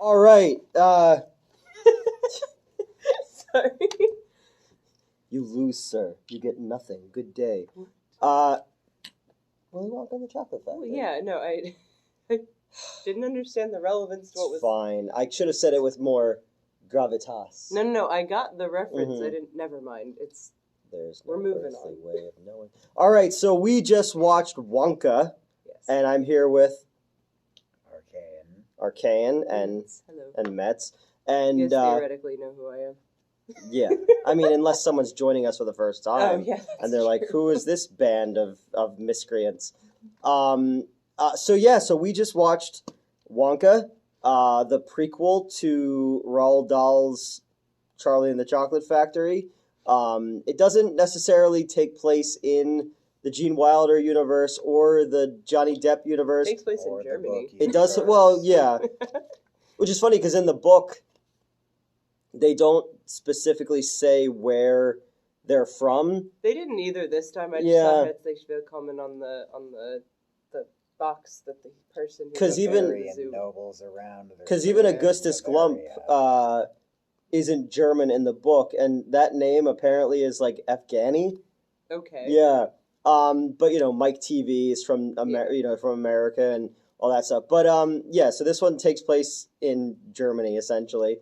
All right. Sorry. You lose, sir. You get nothing. Good day. Willy Wonka and the Chocolate Factory. Well, yeah, no, I didn't understand the relevance to what was... Fine. I should have said it with more gravitas. No, I got the reference. Mhm. I didn't... Never mind. We're moving earthly on. way of knowing. All right, so we just watched Wonka, Yes. and I'm here with Arcane Hello. and Metz. And You guys theoretically know who I am. yeah, I mean, unless someone's joining us for the first time, Oh, yeah, and they're that's like, true. "Who is this band of miscreants?" So we just watched Wonka, the prequel to Roald Dahl's Charlie and the Chocolate Factory. It doesn't necessarily take place in the Gene Wilder universe or the Johnny Depp universe. It takes place in Germany. It does, well, yeah. Which is funny because in the book, they don't specifically say where they're from. They didn't either this time. I just Yeah. saw Hetzlich comment on the box that the person who 'Cause was even- at the zoo- nobles around. Because even Augustus Glump isn't German in the book, and that name apparently is like Afghani. Okay. Yeah. But Mike TV is from from America and all that stuff. But yeah, so this one takes place in Germany essentially.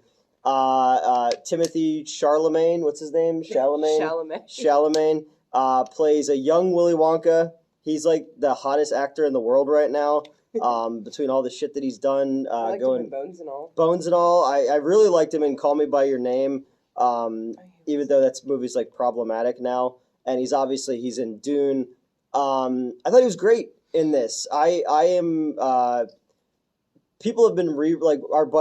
Timothy Charlemagne, what's his name? Chalamet plays a young Willy Wonka. He's like the hottest actor in the world right now. Between all the shit that he's done, I liked him in Bones and All. Bones and All. I really liked him in Call Me by Your Name. Even though that movie's like problematic now, and he's in Dune. I thought he was great in this. I am. People have been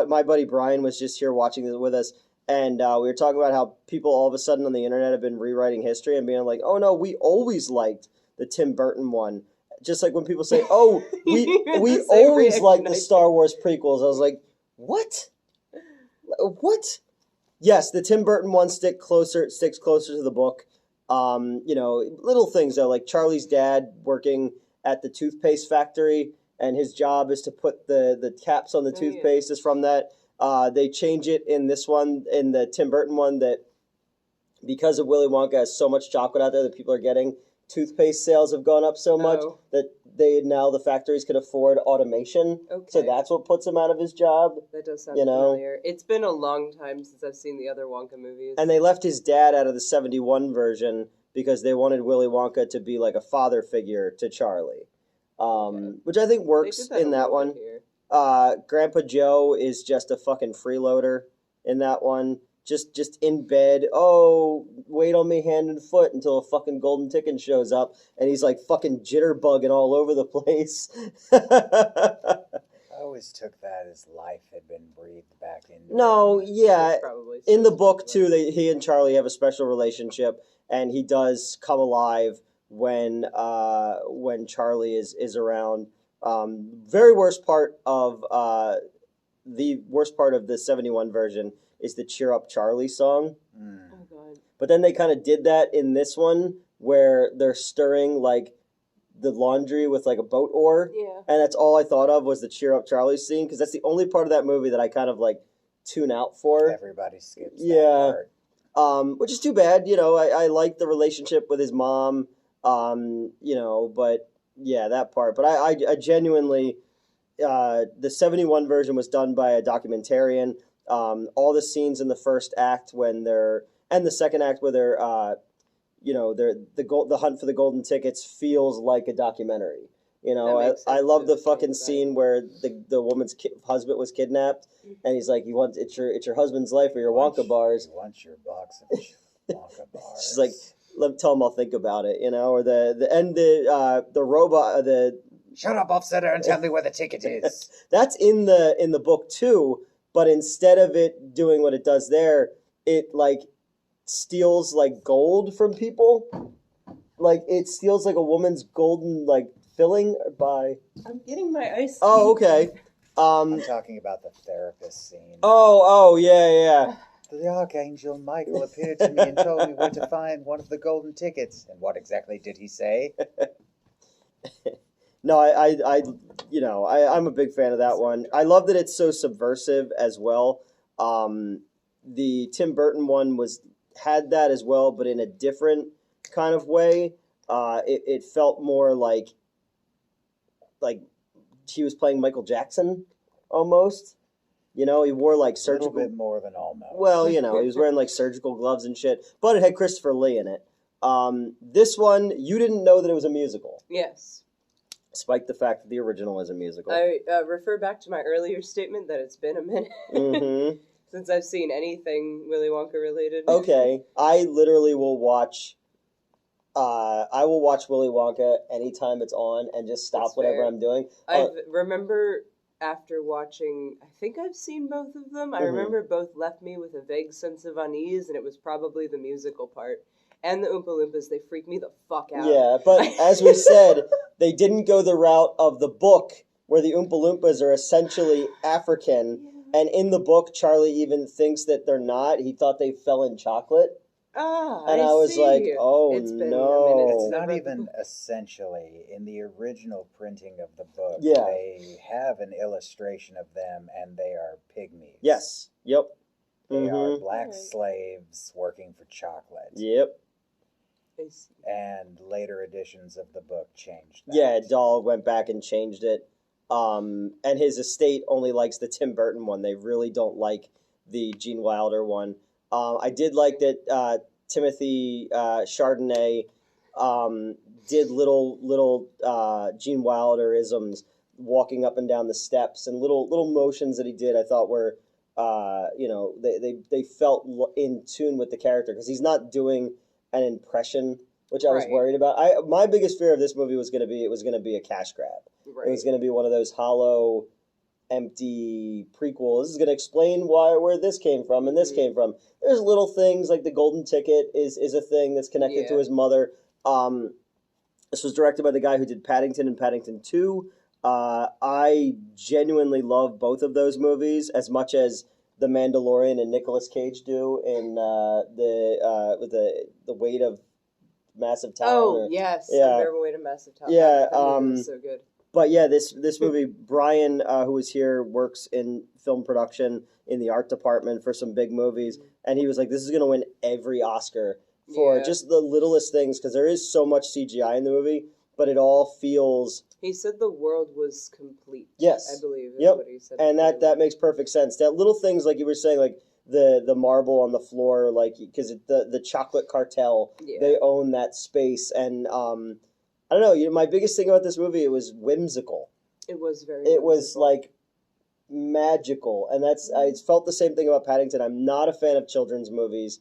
my buddy Brian was just here watching this with us, and we were talking about how people all of a sudden on the internet have been rewriting history and being like, "Oh no, we always liked the Tim Burton one." Just like when people say, "Oh, we always liked the Star Wars prequels," I was like, "What? What?" Yes, the Tim Burton one sticks closer to the book. Little things though, like Charlie's dad working at the toothpaste factory, and his job is to put the caps on the toothpaste is from that. They change it in this one, in the Tim Burton one, that because of Willy Wonka has so much chocolate out there that people are getting, toothpaste sales have gone up so much that the factories can afford automation. Okay. So that's what puts him out of his job. That does sound familiar. It's been a long time since I've seen the other Wonka movies. And they left his dad out of the 71 version because they wanted Willy Wonka to be like a father figure to Charlie. Which I think works in that one. Grandpa Joe is just a fucking freeloader in that one. Just in bed. Oh, wait on me hand and foot until a fucking golden ticket shows up, and he's like fucking jitterbugging all over the place. I always took that as life had been breathed back into. No, yeah. In the book too, he and Charlie have a special relationship, and he does come alive when Charlie is around. Very worst part of the 71 version is the Cheer Up Charlie song. Oh, God. But then they kind of did that in this one where they're stirring like the laundry with like a boat oar. Yeah. And that's all I thought of was the Cheer Up Charlie scene, because that's the only part of that movie that I kind of like tune out for. Everybody skips that part. Which is too bad. I like the relationship with his mom, but yeah, that part. But I genuinely, the 71 version was done by a documentarian. All the scenes in the first act and the second act where they're, the hunt for the golden tickets feels like a documentary. I love the fucking scene where the woman's husband was kidnapped, and he's like, it's your husband's life or your Wonka bars. You want your box of Wonka bars. She's like, tell him I'll think about it, or the robot, shut up, offsetter, and tell me where the ticket is. That's in the book too. But instead of it doing what it does there, it like steals like gold from people. Like it steals like a woman's golden like filling by. I'm getting my ice. Oh, okay. I'm talking about the therapist scene. Oh, yeah. The Archangel Michael appeared to me and told me where to find one of the golden tickets. And what exactly did he say? No, I'm a big fan of that one. I love that it's so subversive as well. The Tim Burton one had that as well, but in a different kind of way. It felt more like he was playing Michael Jackson almost. He wore like A surgical. little bit more than almost. Well, he was wearing like surgical gloves and shit, but it had Christopher Lee in it. This one, you didn't know that it was a musical, Yes. despite the fact that the original is a musical. I refer back to my earlier statement that it's been a minute Mm-hmm. since I've seen anything Willy Wonka related. Okay, I literally will watch. I will watch Willy Wonka anytime it's on and just stop That's whatever fair. I'm doing. I remember after watching, I think I've seen both of them. I Mhm. remember both left me with a vague sense of unease, and it was probably the musical part. And the Oompa Loompas, they freak me the fuck out. Yeah, but as we said, they didn't go the route of the book where the Oompa Loompas are essentially African. And in the book, Charlie even thinks that they're not. He thought they fell in chocolate. And I was see. like, oh, It's been no. a minute It's since I've not read even the book. essentially in the original printing of the book. Yeah. They have an illustration of them, and they are pygmies. Yes. Yep. They are Mhm. black Alright. slaves working for chocolate. Yep. I see. And later editions of the book changed that. Yeah, Dahl went back and changed it. And his estate only likes the Tim Burton one. They really don't like the Gene Wilder one. I did like that Timothy Chardonnay did little Gene Wilder isms, walking up and down the steps, and little motions that he did. I thought were they felt in tune with the character, because he's not doing an impression, which I was Right. worried about. My biggest fear of this movie was going to be a cash grab. Right. It was going to be one of those hollow, empty prequels. This is going to explain where this came from and this Mhm. came from. There's little things like the golden ticket is a thing that's connected to Yeah. his mother. This was directed by the guy who did Paddington and Paddington 2. I genuinely love both of those movies as much as The Mandalorian and Nicolas Cage do in with the weight of Massive Talent. Oh, yes. Yeah. Unbearable Weight of Massive Talent. Yeah, That movie was so good. But yeah, this movie, Brian, who was here, works in film production in the art department for some big movies, and he was like, "This is gonna win every Oscar for Yeah. just the littlest things, because there is so much CGI in the movie, but it all feels." He said the world was complete. Yes. I believe is Yep. what he said. And before he that left. makes perfect sense. That little things, like you were saying, like the marble on the floor, like because the chocolate cartel, Yeah. they own that space, and I don't know. My biggest thing about this movie, it was whimsical. It was very. It was whimsical. like magical, and I felt the same thing about Paddington. I'm not a fan of children's movies,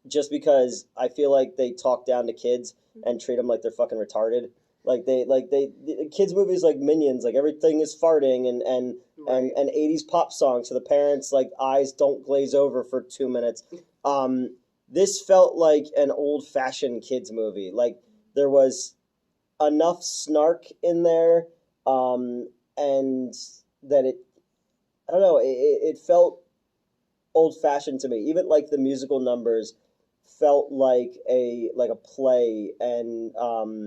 just because I feel like they talk down to kids and treat them like they're fucking retarded. Kids movies like Minions, like everything is farting and Right. 80s pop songs, so the parents like eyes don't glaze over for 2 minutes. This felt like an old-fashioned kids movie. Like there was enough snark in there, and that I don't know, it felt old-fashioned to me. Even like the musical numbers felt like a play, and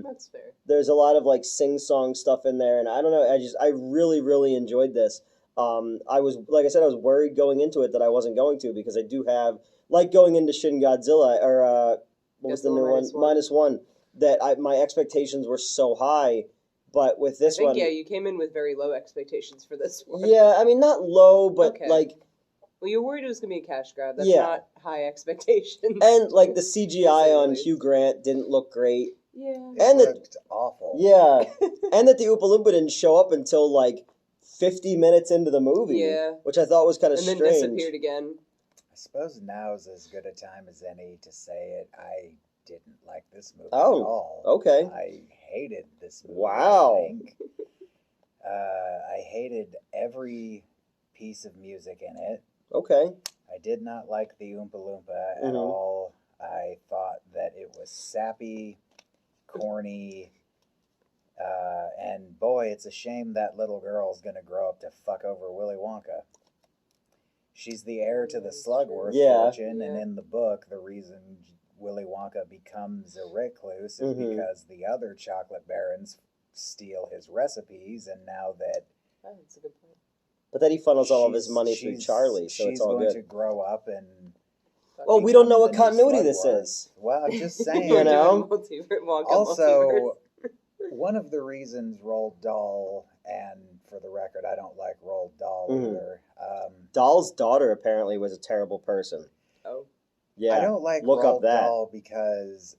That's fair. there's a lot of like sing-song stuff in there, and I don't know, I really, really enjoyed this. I was, like I said, I was worried going into it that I wasn't going to, because I do have, like going into Shin Godzilla, or what was the new one? Minus One, that my expectations were so high, but with this I think, one, yeah, you came in with very low expectations for this one. yeah, I mean, not low, but Okay. like, Well, you're worried it was gonna be a cash grab. That's Yeah. not high expectations. and like the CGI on least. Hugh Grant didn't look great. Yeah. It And the- looked awful. Yeah, and that the Oompa Loompa didn't show up until like 50 minutes into the movie, Yeah. which I thought was kind of And then strange. disappeared again. I suppose now's as good a time as any to say it. I didn't like this movie Oh, at all. okay. I hated this movie. Wow. I think. I hated every piece of music in it. Okay. I did not like the Oompa Loompa at Mhm. all. I thought that it was sappy, corny, and boy, it's a shame that little girl's gonna grow up to fuck over Willy Wonka. She's the heir to the Slugworth Yeah. fortune, and Yeah. in the book, the reason Willy Wonka becomes a recluse is Mhm. because the other chocolate barons steal his recipes, and now that Oh, that's a good point. But then he funnels all of his she's- money through she's- Charlie, so it's she's all going good. to grow up and Well, we don't know become what the new continuity this Slugworth. is. Well, I'm just saying. You know? Wonka Also, one of the reasons Roald Dahl, and for the record, I don't like Roald Dahl Mhm. either. Dahl's daughter apparently was a terrible person. Oh. Yeah. I don't like look up Roald that. Dahl because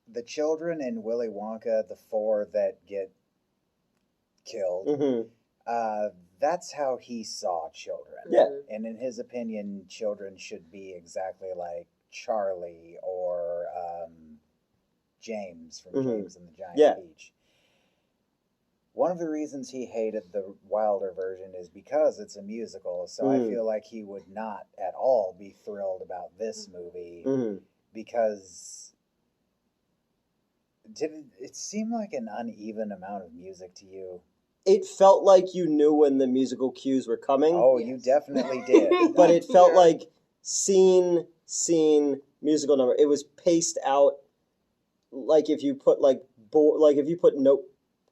the children in Willy Wonka, the 4 that get killed, Mm-hmm. that's how he saw children. Yeah. And in his opinion, children should be exactly like Charlie or James from Mhm. James and the Giant Yeah. Peach. One of the reasons he hated the Wilder version is because it's a musical, so I Mhm. feel like he would not at all be thrilled about this movie Mm-hmm. because did it seem like an uneven amount of music to you? It felt like you knew when the musical cues were coming, Oh, Yes. you definitely did. but it felt Yeah. like scene, musical number. It was paced out like if you put like if you put note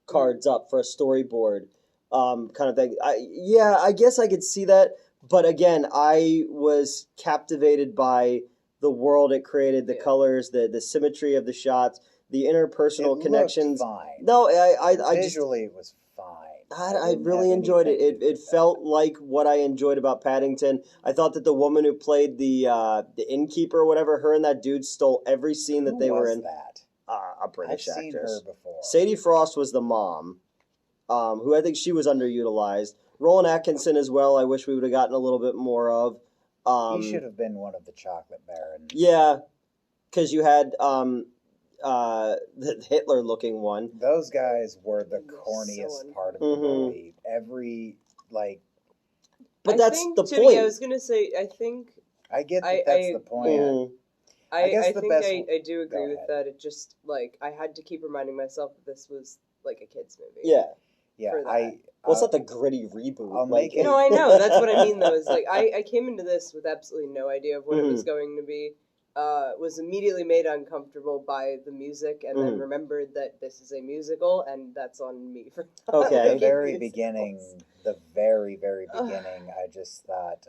cards up for a storyboard, kind of thing. I guess I could see that, but again, I was captivated by the world it created, the Yeah. colors, the symmetry of the shots, the interpersonal It connections. looked fine. No, I just Visually, it was fine. I didn't really have enjoyed it. anything to do It with that. felt like what I enjoyed about Paddington. I thought that the woman who played the innkeeper or whatever, her and that dude stole every scene that Who they were was in. that? A British I've seen actress. her before. Sadie Frost was the mom, who I think she was underutilized. Rowan Atkinson as well. I wish we would have gotten a little bit more of. He should have been one of the chocolate barons. Yeah, because you had the Hitler-looking one. Those guys were the They were corniest so part of the Mhm. movie. Every But I that's think, the Jimmy, point. I was gonna say, I think I get that I- that's I- the point. Mhm. I guess I the think best- I do agree Go with ahead. that. It just like I had to keep reminding myself that this was like a kids movie. Yeah. Yeah, for that. Well, it's not the gritty reboot. I'll like, make it- No, I know. That's what I mean, though. Is like I came into this with absolutely no idea of what it was Mm-hmm. going to be. Was immediately made uncomfortable by the music, and then Mhm. remembered that this is a musical, and that's on me for not Okay. the liking very musicals. beginning, the very beginning, I just thought,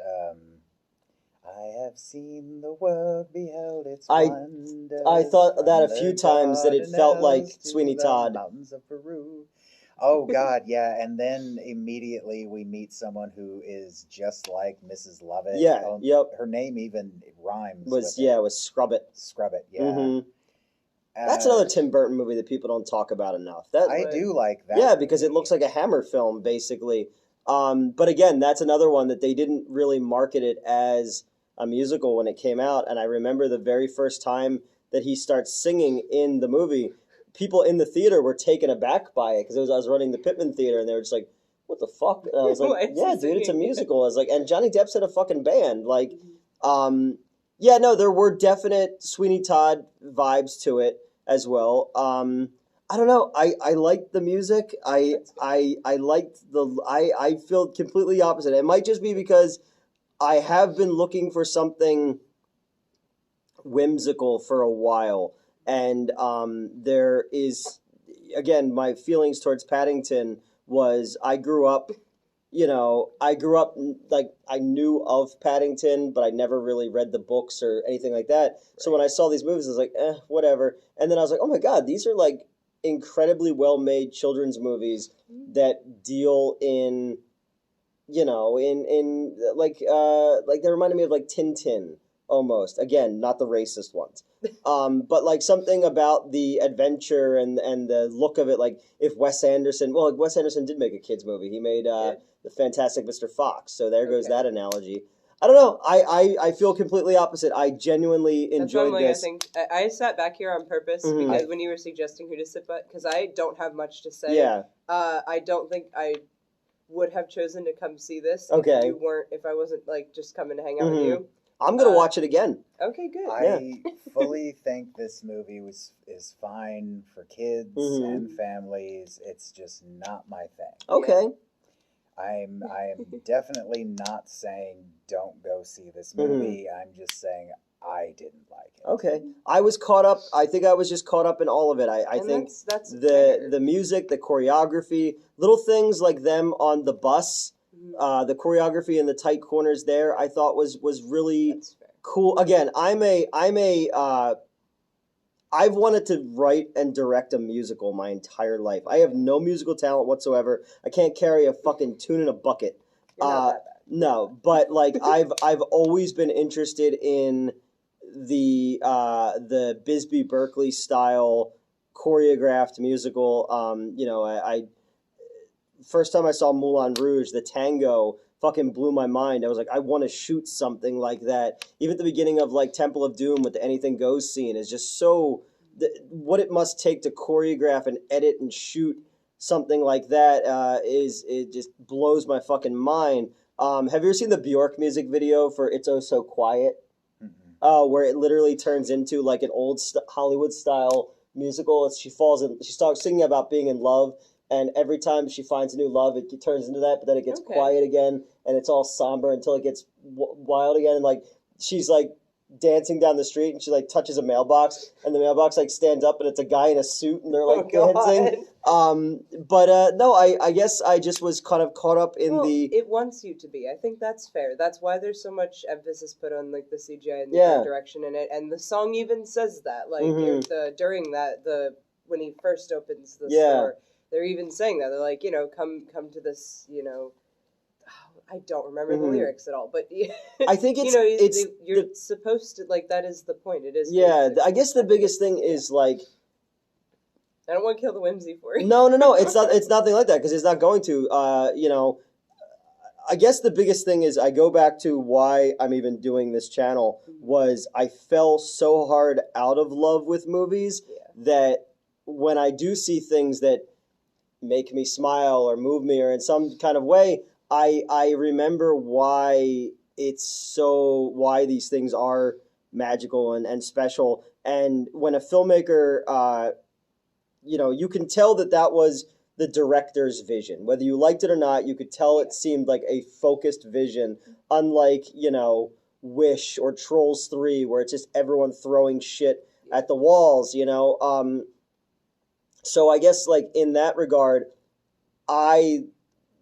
I have seen the world, beheld its wonders. I thought that a from few the times that it felt like Dardanelles to Sweeney the Todd. Mountains of Peru. Oh God, yeah, and then immediately we meet someone who is just like Mrs. Lovett. Yeah, Oh, yep. Her name even rhymes. Was with yeah, it. it was Scrub It. Scrub It. Yeah, Mhm. That's another Tim Burton movie that people don't talk about enough. That I do like that. yeah, because it movie. looks like a Hammer film basically. But again, that's another one that they didn't really market it as a musical when it came out. And I remember the very first time that he starts singing in the movie, people in the theater were taken aback by it because I was running the Pittman Theater and they were just like, "What the fuck?" And I was Why like, is he "Yeah, dude, it's a singing?" musical." I was like, and Johnny Depp's in a fucking band, like. Yeah, no, there were definite Sweeney Todd vibes to it as well. I don't know. I liked the music. I liked I feel completely opposite. It might just be because I have been looking for something whimsical for a while, and there is again my feelings towards Paddington was I grew up. Like I knew of Paddington, but I never really read the books or anything like that. So when I saw these movies, I was like, whatever. And then I was like, oh my God, these are like incredibly well-made children's movies that deal in, in like they reminded me of like Tintin almost. Again, not the racist ones. But like something about the adventure and the look of it. Like if Wes Anderson did make a kids movie. He made the Fantastic Mr. Fox. So there goes Okay. that analogy. I don't know. I feel completely opposite. I genuinely That's why I'm enjoyed like, this. I think I sat back here on purpose Mhm. because when you were suggesting who to sit by, because I don't have much to say. Yeah. I don't think I would have chosen to come see this Okay. if I wasn't like just coming to hang out Mhm. with you. I'm gonna watch it again. Okay, good. I fully think this movie is fine for kids Mhm. and families. It's just not my thing. Okay. I am definitely not saying don't go see this movie. I'm just saying I didn't like it. Okay, I was caught up. I think I was just caught up in all of it. I And think that's fair. the music, the choreography, little things like them on the bus, the choreography in the tight corners there, I thought was really That's fair. cool. Again, I've wanted to write and direct a musical my entire life. I have no musical talent whatsoever. I can't carry a fucking tune in a bucket. You're not that bad. No, but like I've always been interested in the Bisbee Berkeley style choreographed musical. I first time I saw Moulin Rouge, the tango fucking blew my mind. I was like, I want to shoot something like that. Even at the beginning of like Temple of Doom with the Anything Goes scene is just so what it must take to choreograph and edit and shoot something like that it just blows my fucking mind. Have you ever seen the Bjork music video for It's Oh So Quiet? Where it literally turns into like an old Hollywood style musical. She starts singing about being in love, and every time she finds a new love, it turns into that, but then it gets quiet again, and it's all somber until it gets wild again. And like she's like dancing down the street, and she like touches a mailbox, and the mailbox like stands up, and it's a guy in a suit, and they're like dancing. No, I guess I just was kind of caught up in it wants you to be. I think that's fair. That's why there's so much emphasis put on like the CGI and the art direction in it, and the song even says that. Like during that when he first opens the store, they're even saying that. They're like, come to this, I don't remember the lyrics at all, but I think it's you're supposed to, like, that is the point. It is. Yeah, I guess the biggest thing is like, I don't want to kill the whimsy for you. No, it's not. It's nothing like that because it's not going to. I guess the biggest thing is I go back to why I'm even doing this channel was I fell so hard out of love with movies that when I do see things that make me smile or move me or in some kind of way, I remember why why these things are magical and special. And when a filmmaker, you can tell that was the director's vision. Whether you liked it or not, you could tell it seemed like a focused vision, unlike, Wish or Trolls 3, where it's just everyone throwing shit at the walls, So I guess, like, in that regard, I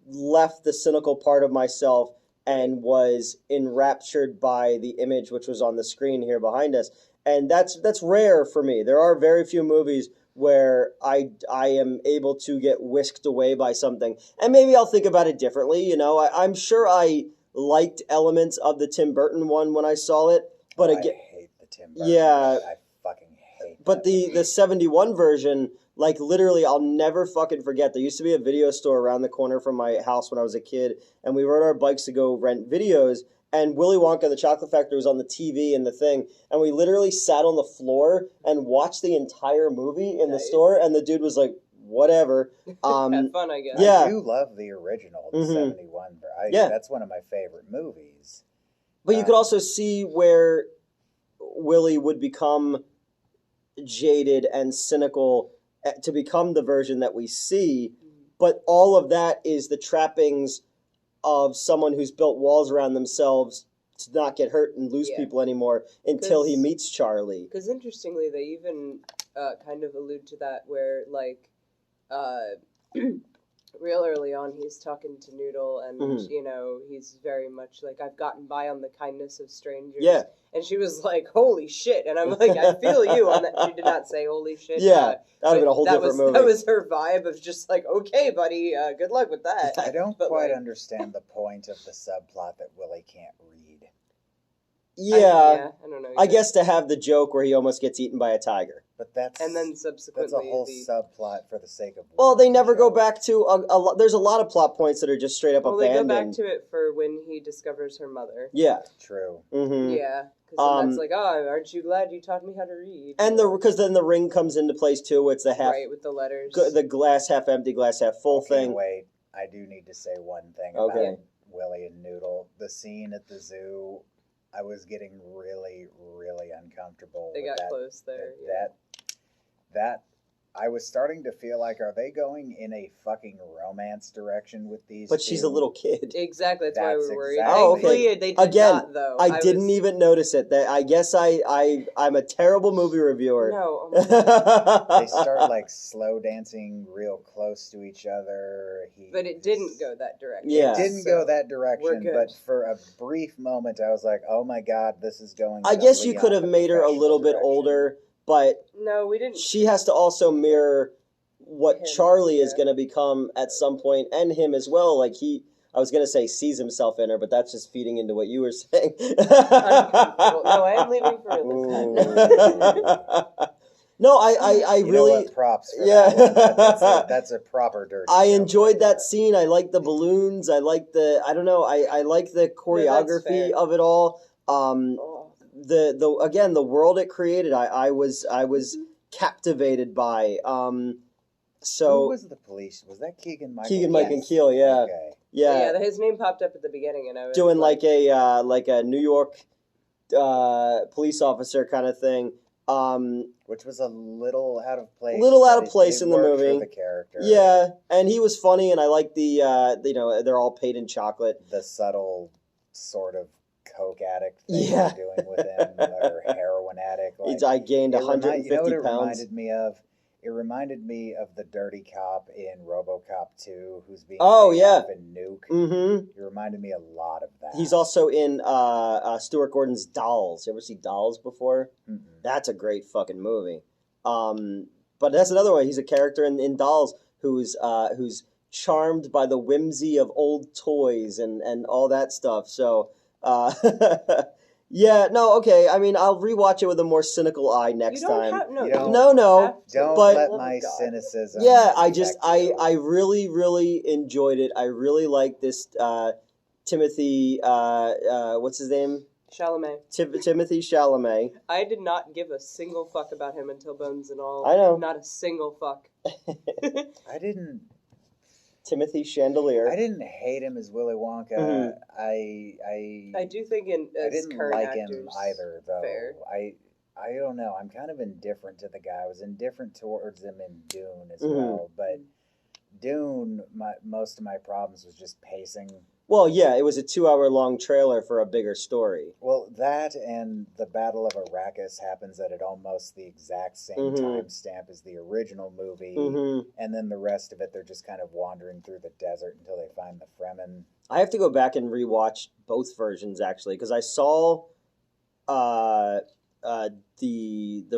left the cynical part of myself and was enraptured by the image which was on the screen here behind us. And that's rare for me. There are very few movies where I am able to get whisked away by something. And maybe I'll think about it differently, I'm sure I liked elements of the Tim Burton one when I saw it. But again, I hate the Tim Burton. Yeah. I fucking hate But the 71 version, like, literally, I'll never fucking forget. There used to be a video store around the corner from my house when I was a kid, and we rode our bikes to go rent videos, and Willy Wonka and the Chocolate Factory was on the TV and the thing, and we literally sat on the floor and watched the entire movie in the store, and the dude was like, whatever. Have fun, I guess. Yeah. I do love the original, the 71. That's one of my favorite movies. But you could also see where Willy would become jaded and cynical to become the version that we see, but all of that is the trappings of someone who's built walls around themselves to not get hurt and lose people anymore until he meets Charlie. Because interestingly, they even kind of allude to that where, like, real early on, he's talking to Noodle, and, he's very much like, I've gotten by on the kindness of strangers. Yeah. And she was like, holy shit. And I'm like, I feel you on that. She did not say holy shit. Yeah, that would have been a whole different movie. That was her vibe of just like, okay, buddy, good luck with that. I don't quite understand the point of the subplot that Willy can't read. Yeah, I don't know. I guess to have the joke where he almost gets eaten by a tiger. But that's and then subsequently that's a whole subplot for the sake of. Well, they never go back to a lot. There's a lot of plot points that are just straight up abandoned. They go back to it for when he discovers her mother. Yeah, true. Mm-hmm. Yeah, because that's like, oh, aren't you glad you taught me how to read? And because then the ring comes into place too. It's the half with the letters, the glass half empty, glass half full thing. Wait, I do need to say one thing about Willy and Noodle. The scene at the zoo. I was getting really, really uncomfortable. They got close there. That I was starting to feel like, are they going in a fucking romance direction with these But two? she's a little kid. Exactly, that's why we were worried. Exactly. Oh, okay. Thankfully, they did Again, not, though. I didn't even notice it. That I guess I'm a terrible movie reviewer. No. Oh my God. They start like slow dancing real close to each other. But it didn't go that direction. Yeah. It didn't go that direction, good. but for a brief moment I was like, oh my God, this is going I in a guess you Leon could have the made her a Professional little bit direction. older, but No, we didn't. she has to also mirror what Him, Charlie is yeah. going to become at some point, and him as well. Like I was going to say sees himself in her, but that's just feeding into what you were saying. Uncomfortable. No, I am leaving for real this time. No, I You know really, what? Props for yeah. that one. That's a proper dirty I joke enjoyed right that there. scene. I like the balloons. I like I don't know. I like the choreography fair. of it all. Oh. Again, the world it created, I was captivated by. So who was the police? Was that Keegan-Michael? Keegan-Michael Yes. Keel, yeah, Okay. yeah, His name popped up at the beginning, and I was doing like a New York police officer kind of thing. Which was a little out of place. Little out but of place it in the worked movie. For the character. Yeah, and he was funny, and I like the they're all paid in chocolate. The subtle sort of coke addict thing Yeah. they're doing with him, or heroin addict. Like, I gained 150 you know what it pounds. reminded me of? It reminded me of the dirty cop in RoboCop 2, who's being Oh, paid yeah. off in Nuke. Mm-hmm. It reminded me a lot of that. He's also in Stuart Gordon's Dolls. You ever see Dolls before? Mm-mm. That's a great fucking movie. But that's another one. He's a character in Dolls who's charmed by the whimsy of old toys and all that stuff. So, yeah, no, okay. I mean, I'll rewatch it with a more cynical eye next you don't time. Have, no, You don't- you No, have to. Don't but- let Love my of God. cynicism. Yeah, affect you. I really, really enjoyed it. I really like this Timothy, what's his name? Chalamet. Timothy Chalamet. I did not give a single fuck about him until Bones and All. I know. Not a single fuck. I didn't Chandelier. hate him as Willy Wonka. Mhm. I do think I as didn't current like actors, him either, though. fair. I don't know. I'm kind of indifferent to the guy. I was indifferent towards him in Dune as Mhm. well, but Dune, most of my problems was just pacing. Well, yeah, it was a 2-hour-long trailer for a bigger story. Well, that and the Battle of Arrakis happens at almost the exact same Mhm. timestamp as the original movie, Mm-hmm. and then the rest of it, they're just kind of wandering through the desert until they find the Fremen. I have to go back and rewatch both versions actually because I saw the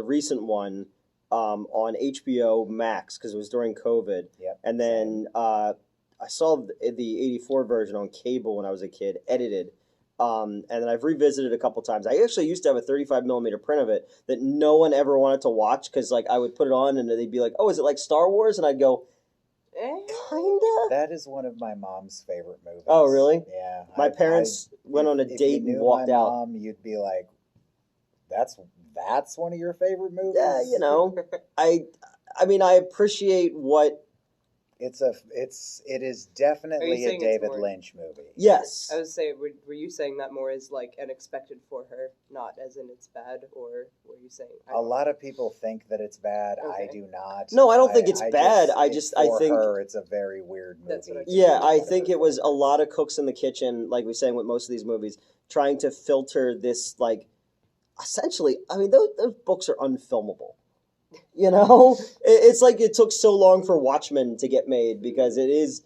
recent one on HBO Max because it was during COVID. Yep. And then I saw the 84 version on cable when I was a kid, edited. And then I've revisited it a couple times. I actually used to have a 35 millimeter print of it that no one ever wanted to watch because like I would put it on and they'd be like, "Oh, is it like Star Wars?" And I'd go, "Kinda." That is one of my mom's favorite movies. Oh, really? Yeah. My parents went on a if date you knew and walked my out. Mom, you'd be like, "That's one of your favorite movies." Yeah, you know, I mean, I appreciate what. It is definitely a saying it's David more- Lynch movie. Yes. I would say, were you saying that more as like unexpected for her, not as in it's bad, or were you saying? A lot of people think that it's bad. I Okay. do not. No, I don't think it's bad. I for think her, it's a very weird movie. That's what I think. Yeah, I One of think her it was a favorites. lot of cooks in the kitchen, like we're saying with most of these movies, trying to filter this, like, essentially, I mean, those books are unfilmable. You know? It's like it took so long for Watchmen to get made because it is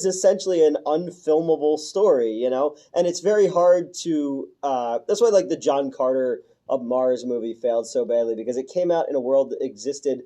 essentially an unfilmable story, you know? And it's very hard to, that's why, like, the John Carter of Mars movie failed so badly because it came out in a world that existed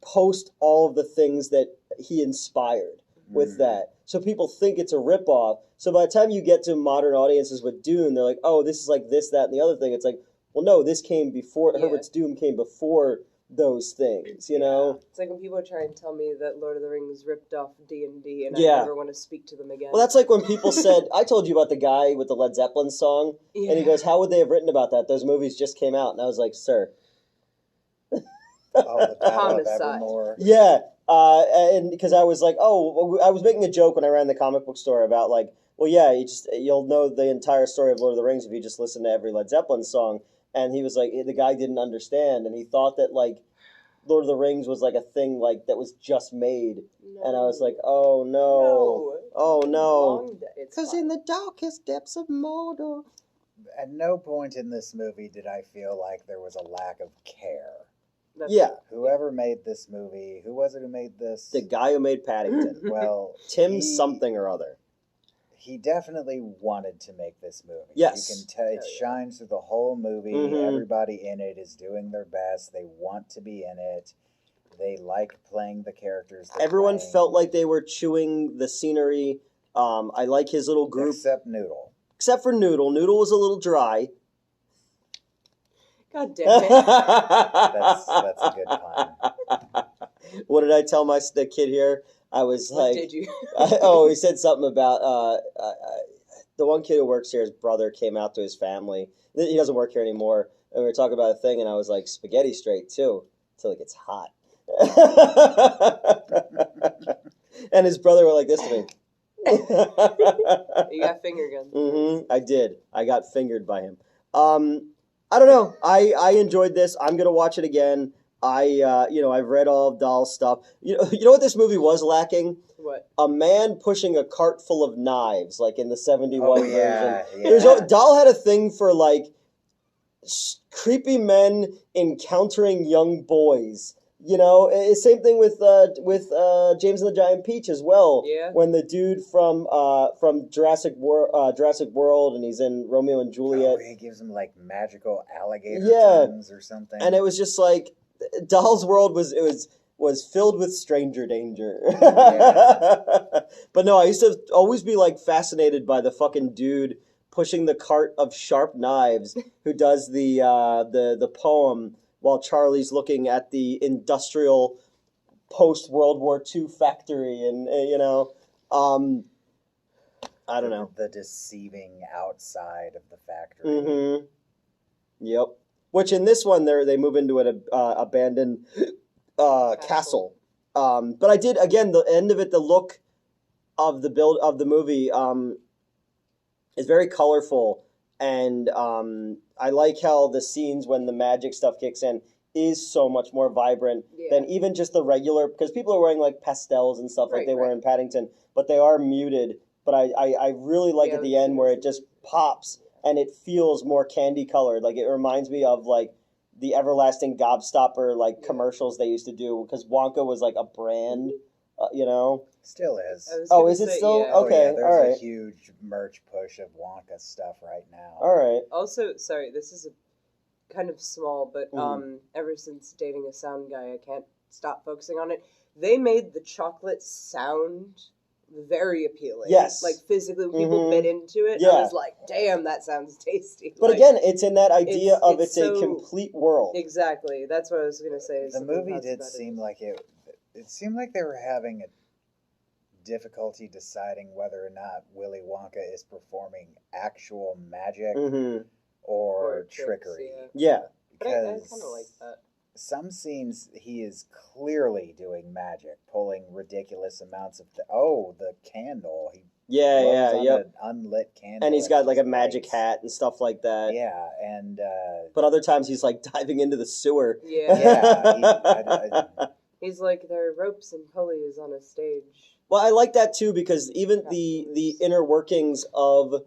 post all of the things that he inspired with Mm. that. So people think it's a ripoff. So by the time you get to modern audiences with Dune, they're like, oh, this is like this, that, and the other thing. It's like, well, no, this came before, Yeah. Herbert's Doom came before those things, you know? It's like when people try and tell me that Lord of the Rings ripped off D&D, and Yeah. I never want to speak to them again. Well, that's like when people said, I told you about the guy with the Led Zeppelin song, yeah. and he goes, how would they have written about that? Those movies just came out. And I was like, sir. Oh, the Battle of Homicide. Evermore. Yeah, and because I was like, oh, I was making a joke when I ran the comic book store about like, well, yeah, you'll know the entire story of Lord of the Rings if you just listen to every Led Zeppelin song. And he was like, the guy didn't understand, and he thought that like Lord of the Rings was like a thing like that was just made, No. and I was like, oh no, oh no, Because in the darkest depths of Mordor. At no point in this movie did I feel like there was a lack of care. Yeah. Whoever made this movie, who was it who made this? The guy who made Paddington. Well, Tim something or other. He definitely wanted to make this movie. Yes. You can tell it shines through the whole movie. Mm-hmm. Everybody in it is doing their best. They want to be in it. They like playing the characters. Everyone felt like they were chewing the scenery. I like his little group. Except Noodle. Except for Noodle. Noodle was a little dry. God damn it. That's a good pun. What did I tell the kid here? I was What like, did you? He said something about the one kid who works here. His brother came out to his family. He doesn't work here anymore, and we were talking about a thing, and I was like, spaghetti straight too, until it gets hot. And his brother were like this to me. You got finger guns. Mm-hmm. I did. I got fingered by him. I don't know. I enjoyed this. I'm gonna watch it again. I've read all of Dahl's stuff. You know what this movie was lacking? What? A man pushing a cart full of knives, like in the 71 version. Yeah. Dahl had a thing for like creepy men encountering young boys. Same thing with James and the Giant Peach as well. Yeah. When the dude from Jurassic World, and he's in Romeo and Juliet. He gives him like magical alligator tongues or something. And it was just like Dahl's world was filled with stranger danger. Yeah. But no, I used to always be like fascinated by the fucking dude pushing the cart of sharp knives who does the poem while Charlie's looking at the industrial post-World War II factory, and I don't know. The deceiving outside of the factory. Mm-hmm. Yep. Which in this one, they move into an abandoned castle. But I did, again, the end of it, the look of the movie is very colorful, and I like how the scenes when the magic stuff kicks in is so much more vibrant than even just the regular, because people are wearing like pastels and stuff like they were in Paddington, but they are muted. But I really like at the end where it just pops and it feels more candy colored. Like it reminds me of like the everlasting gobstopper like commercials they used to do, because Wonka was like a brand, Still is. Oh, is it still? Yeah. Okay, there's all right. a huge merch push of Wonka stuff right now. All right. Also, sorry, this is a kind of small, but ever since dating a sound guy, I can't stop focusing on it. They made the chocolate sound very appealing. Yes. Like physically, when people bit into it, I was like, damn, that sounds tasty. But again, it's in that idea of it's so, a complete world. Exactly. That's what I was going to say. The movie did seem like it seemed like they were having a difficulty deciding whether or not Willy Wonka is performing actual magic or trickery. Yeah. But I kind of like that. Some scenes he is clearly doing magic, pulling ridiculous amounts of the candle. An unlit candle, and he's got like a magic hat and stuff like that. Yeah, and but other times he's like diving into the sewer. Yeah, he's like, there are ropes and pulleys on a stage. Well, I like that too, because even the inner workings of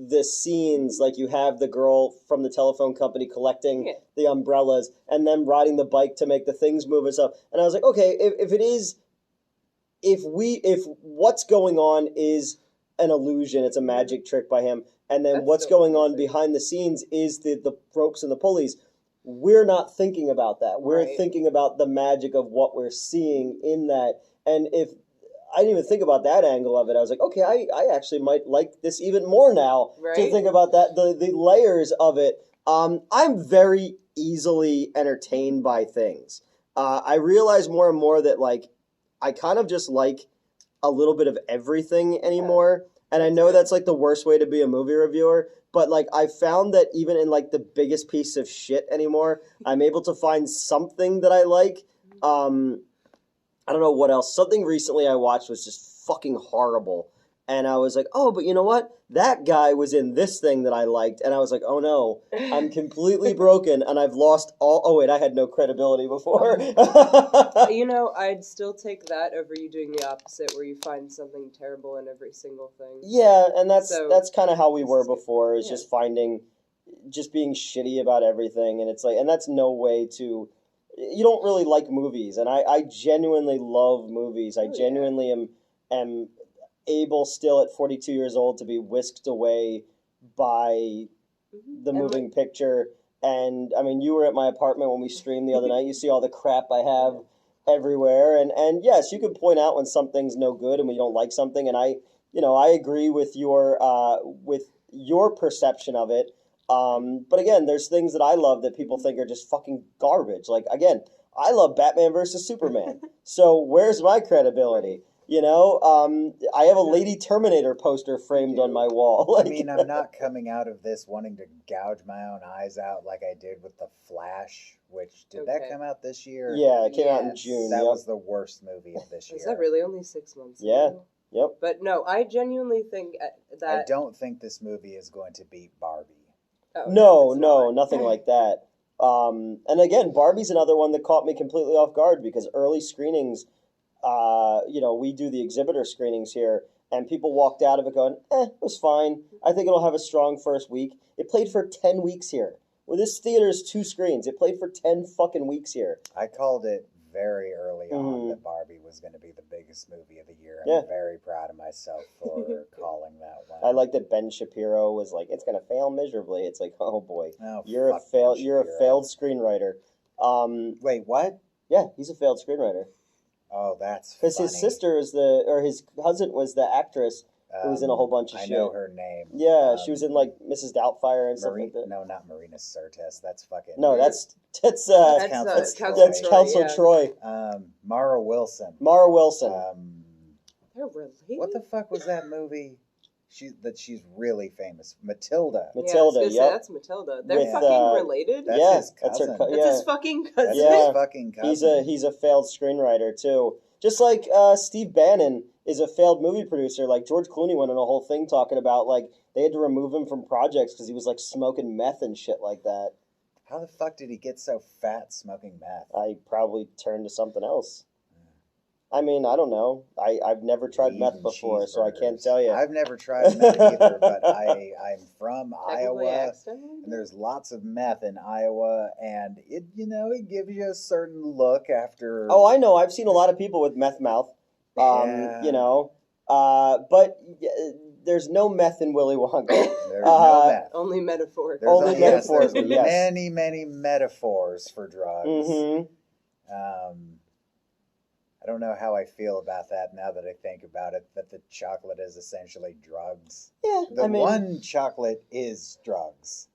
the scenes, like you have the girl from the telephone company collecting the umbrellas and then riding the bike to make the things move and stuff. And I was like, okay, if what's going on is an illusion, it's a magic trick by him, and then what's going on behind the scenes is the ropes and the pulleys, we're not thinking about that. We're thinking about the magic of what we're seeing in that. And if I didn't even think about that angle of it, I was like, okay, I actually might like this even more now to think about that, the layers of it. I'm very easily entertained by things. I realize more and more that like I kind of just like a little bit of everything anymore. And I know that's like the worst way to be a movie reviewer, but like I found that even in like the biggest piece of shit anymore, I'm able to find something that I like. I don't know what else. Something recently I watched was just fucking horrible. And I was like, oh, but you know what? that guy was in this thing that I liked, and I was like, oh no, I'm completely broken, and I've lost all. Oh wait, I had no credibility before. You know, I'd still take that over you doing the opposite, where you find something terrible in every single thing. Yeah, and that's So, kind of how we were before. Is yeah. just being shitty about everything, and it's like, and that's no way to. You don't really like movies, and I genuinely love movies. I genuinely am able still at 42 years old to be whisked away by the moving picture. And I mean, you were at my apartment when we streamed the other night. You see all the crap I have everywhere, and yes, you can point out when something's no good and when you don't like something. And I agree with your perception of it. But again, there's things that I love that people think are just fucking garbage. Like, again, I love Batman versus Superman. So where's my credibility? You know, I have a Lady Terminator poster framed on my wall. Like, I mean, I'm not coming out of this wanting to gouge my own eyes out like I did with The Flash, which, did that come out this year? Yeah, it came out in June. That was the worst movie of this year. Is that really only 6 months Yeah. ago? Yep. But no, I genuinely think that... I don't think this movie is going to beat Barbie. Oh, no, nothing like that. And again, Barbie's another one that caught me completely off guard because early screenings... we do the exhibitor screenings here, and people walked out of it going, it was fine. I think it'll have a strong first week. It played for 10 weeks here. Well, this theater's 2 screens. It played for 10 fucking weeks here. I called it very early on that Barbie was going to be the biggest movie of the year. I'm very proud of myself for calling that one. I like that Ben Shapiro was like, it's going to fail miserably. It's like, oh boy, you're a failed screenwriter. Wait, what? Yeah, he's a failed screenwriter. Oh, that's because his sister is his cousin was the actress who was in a whole bunch of shit. I know her name. Yeah, she was in like Mrs. Doubtfire and stuff like that. No, not Marina Sirtis. That's fucking. No, that's Council Troy. Mara Wilson. Mara Wilson. They're related? What the fuck was that movie? She's really famous. Matilda. Matilda, yeah. That's Matilda. They're fucking related? That's his cousin. That's his fucking cousin. That's his fucking cousin. He's a failed screenwriter, too. Just like Steve Bannon is a failed movie producer. Like, George Clooney went on a whole thing talking about, like, they had to remove him from projects because he was, like, smoking meth and shit like that. How the fuck did he get so fat smoking meth? I probably turned to something else. I mean, I don't know. I've never tried meth before, so I can't tell you. I've never tried meth either, but I'm from Iowa, and there's lots of meth in Iowa, and it gives you a certain look after. Oh, I know. I've seen a lot of people with meth mouth. But there's no meth in Willy Wonka. There's no meth. Only metaphor. Only metaphors. There's many, many metaphors for drugs. Mm-hmm. I don't know how I feel about that now that I think about it, that the chocolate is essentially drugs. Yeah, one chocolate is drugs.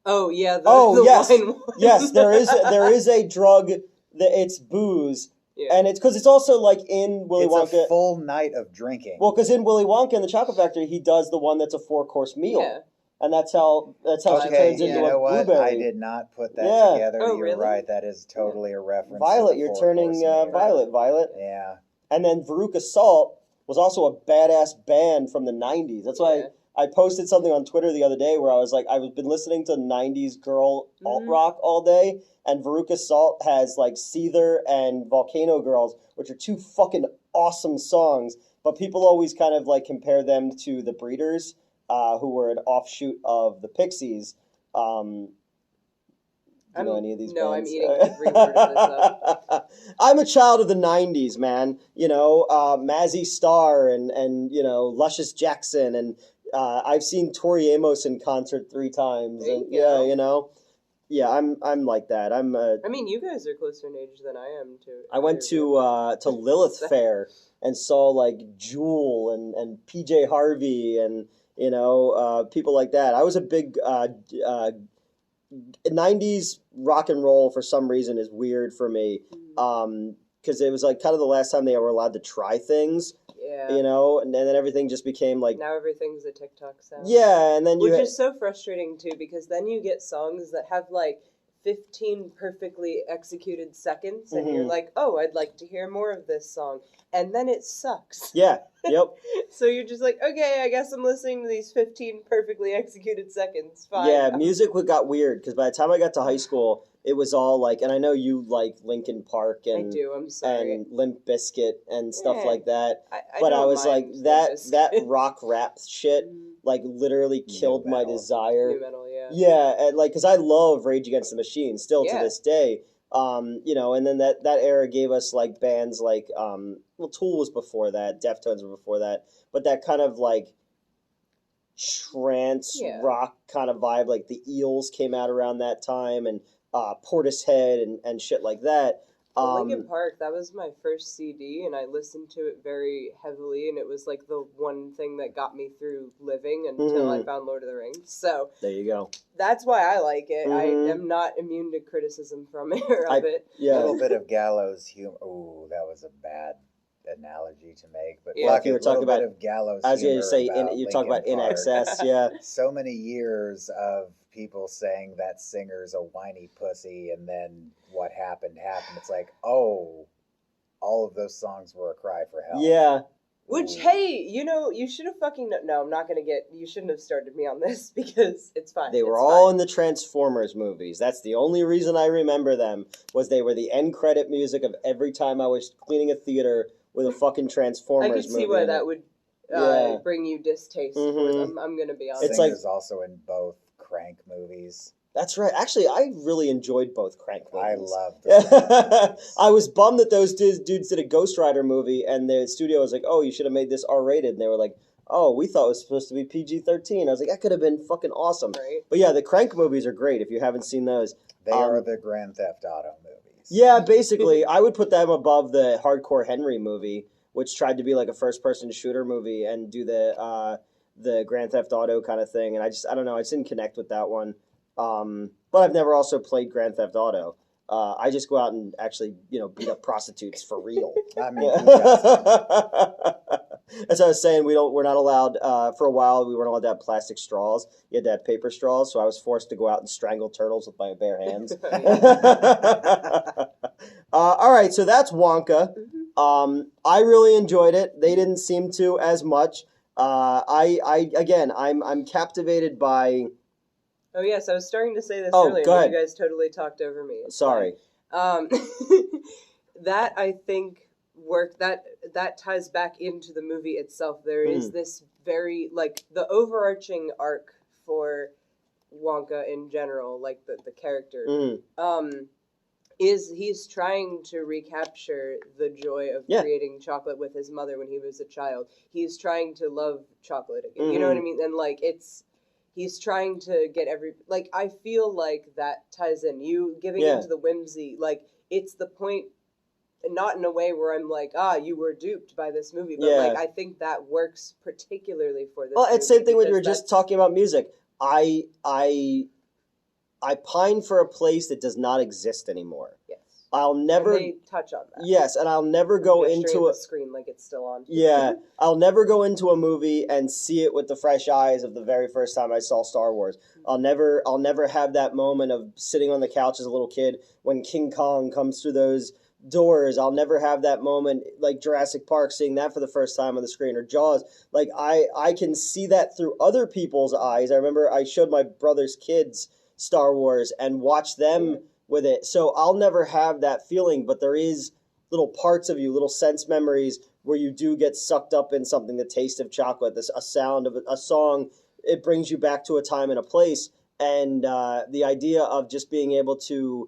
Oh, yeah. Yes. Wine one. Yes, there is a drug that it's booze. Yeah. And it's because it's also like in Willy Wonka. It's a full night of drinking. Well, because in Willy Wonka in the Chocolate Factory, he does the one that's a 4-course meal. Yeah. And that's how she turns into a blueberry. I did not put that together. Oh, You're really? right. That is totally a reference. Violet, you're turning Violet. Yeah. And then Veruca Salt was also a badass band from the 90s. That's why I posted something on Twitter the other day where I was like, I've been listening to 90s girl alt rock all day, and Veruca Salt has like Seether and Volcano Girls, which are 2 fucking awesome songs, but people always kind of like compare them to the Breeders. Who were an offshoot of the Pixies. Do you know any of these bands? I'm eating every word of this up. I'm a child of the 90s, man. Mazzy Star and Luscious Jackson. And I've seen Tori Amos in concert 3 times. Yeah, I'm like that. I mean, you guys are closer in age than I am, too. I went to Lilith Fair and saw, like, Jewel and PJ Harvey and... people like that. I was a big 90s rock and roll for some reason is weird for me. Because it was like kind of the last time they were allowed to try things. Yeah. And then everything just became like... Now everything's a TikTok sound. Yeah, and then Which is so frustrating too, because then you get songs that have like 15 perfectly executed seconds, and you're like, oh, I'd like to hear more of this song, and then it sucks. Yeah, yep. So you're just like, okay, I guess I'm listening to these 15 perfectly executed seconds. Fine. Yeah, music got weird, because by the time I got to high school, it was all like, and I know you like Linkin Park and I do, I'm sorry. and Limp Bizkit and stuff like that. But I was like, that rock rap shit like literally killed my desire. New metal, yeah. Yeah, and like, because I love Rage Against the Machine still to this day. You know, and then that era gave us like bands like well, Tool was before that, Deftones were before that, but that kind of like trance rock kind of vibe, like the Eels came out around that time, and Portishead and shit like that. Linkin Park, that was my first CD, and I listened to it very heavily, and it was like the one thing that got me through living until I found Lord of the Rings. So there you go. That's why I like it. I am not immune to criticism from it or of it. Yeah. A little bit of gallows humor. Ooh, that was a bad analogy to make, but like you were talking about of gallows. I was going to say you're talking about In Excess, yeah. So many years of people saying that singer's a whiny pussy, and then what happened. It's like, oh, all of those songs were a cry for help. Yeah. Which, hey, you know, you should have no, I'm not going to you shouldn't have started me on this, because it's fine. They were all in the Transformers movies. That's the only reason I remember them, was they were the end credit music of every time I was cleaning a theater with a fucking Transformers movie. I could see why that would bring you distaste for them. I'm going to be honest. It's like also in both Crank movies. That's right. Actually, I really enjoyed both Crank movies. I loved them. I was bummed that those dudes did a Ghost Rider movie, and the studio was like, oh, you should have made this R-rated. And they were like, oh, we thought it was supposed to be PG-13. I was like, that could have been fucking awesome. Right. But yeah, the Crank movies are great if you haven't seen those. They are the Grand Theft Auto movies. Yeah, basically. I would put them above the Hardcore Henry movie, which tried to be like a first-person shooter movie and do the Grand Theft Auto kind of thing. And I don't know, I just didn't connect with that one. But I've never also played Grand Theft Auto. I just go out and actually, beat up prostitutes for real. I mean, as I was saying, we're not allowed. For a while, we weren't allowed to have plastic straws. You had to have paper straws. So I was forced to go out and strangle turtles with my bare hands. All right, so that's Wonka. I really enjoyed it. They didn't seem to as much. I'm captivated by. Oh yes, I was starting to say this go earlier, but ahead. you guys totally talked over me. Sorry. That I think worked. That ties back into the movie itself. There is this very the overarching arc for Wonka in general, like the character. Is he's trying to recapture the joy of creating chocolate with his mother when he was a child. He's trying to love chocolate again. You know what I mean? And he's trying to get I feel like that ties in. You giving into the whimsy, it's the point, not in a way where I'm like, you were duped by this movie, but I think that works particularly for this movie. Well, it's the same thing when you were just talking about music. I pine for a place that does not exist anymore. Yes. I'll never and they touch on that. Yes, and I'll never go into a screen like it's still on. Yeah, I'll never go into a movie and see it with the fresh eyes of the very first time I saw Star Wars. I'll never have that moment of sitting on the couch as a little kid when King Kong comes through those doors. I'll never have that moment like Jurassic Park, seeing that for the first time on the screen, or Jaws. I can see that through other people's eyes. I remember I showed my brother's kids Star Wars and watched them with it. So I'll never have that feeling, but there is little parts of you, little sense memories where you do get sucked up in something, the taste of chocolate, a sound of a song. It brings you back to a time and a place. And the idea of just being able to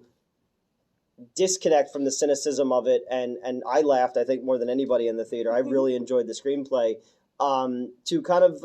disconnect from the cynicism of it. And I laughed, I think, more than anybody in the theater. I really enjoyed the screenplay. To kind of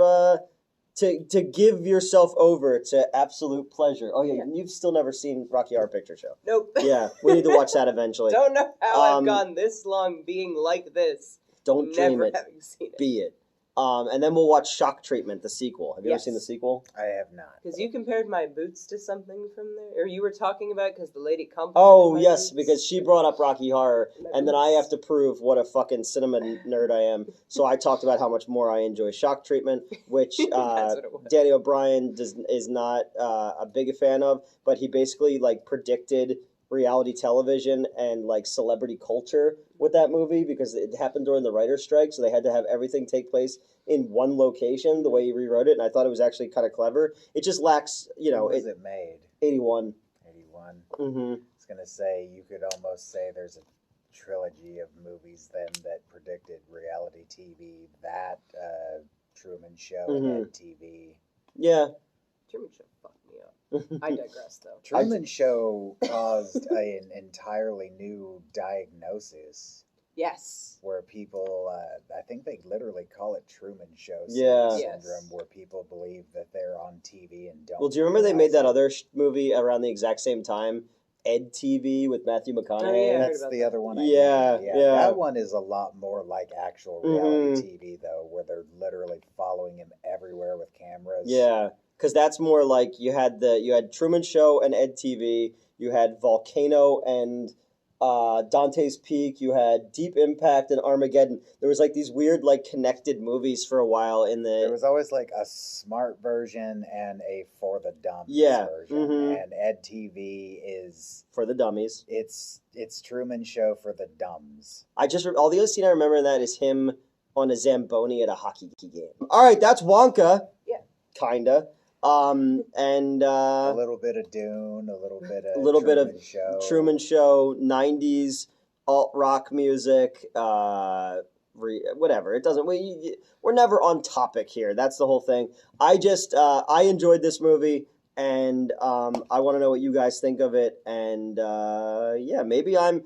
to give yourself over to absolute pleasure. Oh yeah, you've still never seen Rocky Horror Picture Show. Nope. Yeah, we need to watch that eventually. Don't know how I've gone this long being like this. Don't dream never it. Having seen it. Be it. And then we'll watch Shock Treatment, the sequel. Have you ever seen the sequel? I have not. Because you compared my boots to something from there, or you were talking about because the lady complimented. Oh my yes, boots. because she brought up Rocky Horror, My and then I boots. have to prove what a fucking cinema nerd I am. So I talked about how much more I enjoy Shock Treatment, which That's what it was. Danny O'Brien is not a big fan of, but he basically like predicted reality television and like celebrity culture with that movie because it happened during the writer's strike, so they had to have everything take place in one location the way he rewrote it, and I thought it was actually kind of clever. It just lacks, When was it made? 81. 81. Mm-hmm. I was gonna say you could almost say there's a trilogy of movies then that predicted reality TV. That Truman Show and Ed TV. Yeah. Truman Show fucked me up. I digress, though. Truman Show caused an entirely new diagnosis. Yes. Where people, I think they literally call it Truman Show Yeah. syndrome, where people believe that they're on TV and don't. Well, do you remember they made realize that it. other movie around the exact same time? Ed TV with Matthew McConaughey. Oh, yeah. I heard That's about the that. other one. Yeah, I mean. yeah. That one is a lot more like actual reality TV, though, where they're literally following him everywhere with cameras. Yeah, because that's more like you had Truman Show and Ed TV. You had Volcano and Dante's Peak. You had Deep Impact and Armageddon. There was like these weird like connected movies for a while in the. There was always like a smart version and a for the dummies version. And Ed TV is for the dummies. It's Truman Show for the dumbs. All the other scene I remember in that is him on a Zamboni at a hockey game. All right, that's Wonka. Yeah. Kinda. And A little bit of Dune, a little bit of Truman Show, 90s alt rock music, whatever. It doesn't. We're never on topic here. That's the whole thing. I enjoyed this movie, and I want to know what you guys think of it. And yeah, maybe I am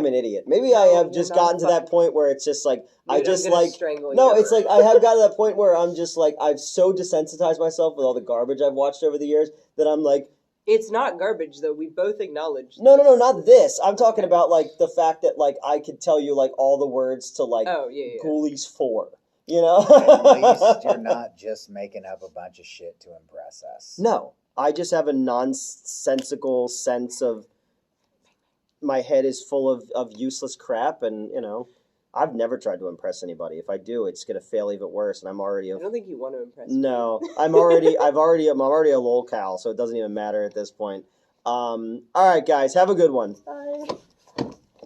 an idiot. Maybe I have just gotten to that point where it's just like Dude, it's like I have gotten to that point where I'm just like I've so desensitized myself with all the garbage I've watched over the years that I'm like, it's not garbage though. We both acknowledge. No, not this. I'm talking about like the fact that like I could tell you like all the words to like Ghoulies 4. You know? At least you're not just making up a bunch of shit to impress us. No, I just have a nonsensical sense of my head is full of useless crap, and you know, I've never tried to impress anybody. If I do, it's gonna fail even worse, and I'm already. I don't think you want to impress. No, I'm already a lolcow, so it doesn't even matter at this point. All right, guys, have a good one. Bye.